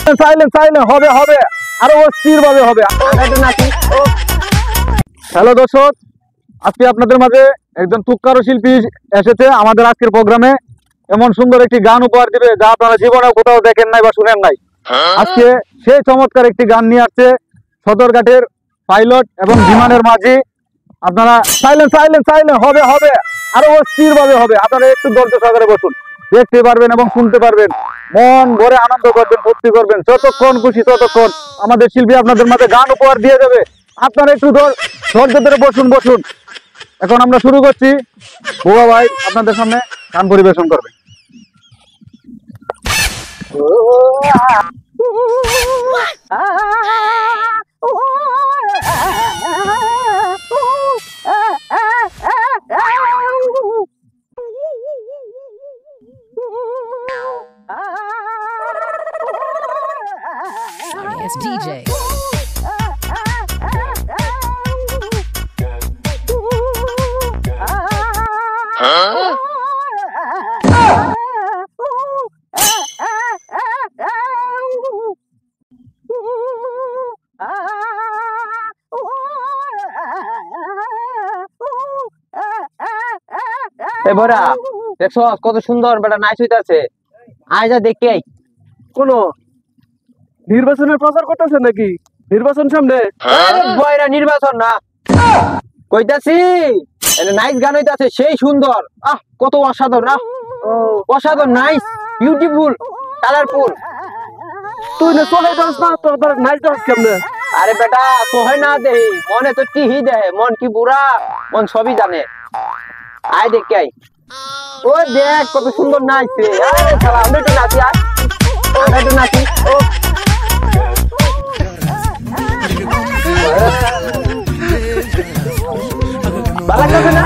Silent silent হবে হবে আরো অস্থির ভাবে হবে নাকি। হ্যালো দর্শক, আজকে আপনাদের মাঝে একজন তুক্কার শিল্পী এসেছে আমাদের আজকের প্রোগ্রামে। এমন সুন্দর একটি গান উপহার দিবে যা আপনারা জীবনে কোথাও দেখেন নাই বা শুনেন নাই। আজকে সেই চমৎকার একটি গান নিয়ে আসছে সদরঘাটের পাইলট এবং বিমানের মাঝি। আপনারা সাইলেন্ট সাইলেন্ট সাইলেন্ট হবে হবে আরো অস্থির ভাবে হবে। আপনারা একটু ধৈর্য সহকারে বসুন, দেখতে পারবেন এবং শুনতে পারবেন, মন ভরে আনন্দ করবেন, ফুর্তি করবেন। যতক্ষণ খুশি ততক্ষণ আমাদের শিল্পী আপনাদের মাঝে গান উপহার দিয়ে যাবে। আপনারা একটু ধৈর্য ধরে বসুন বসুন। এখন আমরা শুরু করছি। বুবা ভাই আপনাদের সামনে গান পরিবেশন করবে। It's DJ. বড়া দেখছো কত সুন্দর বেটা নাইস হইতাছে। আয় যা দেখি আই। কোন নির্বাচনের প্রচার করতেছে নাকি? নির্বাচন সামনে। বয়রা নির্বাচন না কইতাছি, নাইস গান হইতাছে, সেই সুন্দর। আহ কত অসাধারণ, অসাধারণ, নাইস, বিউটিফুল, কালারফুল। তুই না সোহাই দাস না, তোর নাইস দাস কেমনে? আরে বেটা সোহাই না দে, মনে তো টিহি দেয়, মন কি বুড়া, মন সবই জানে। আয় দেখি আই। ও দেখ কত সুন্দর নাচছে। আরে শালা আমরা একটু নাচি, আমরা একটু নাচি। ও ভালো লাগছে না?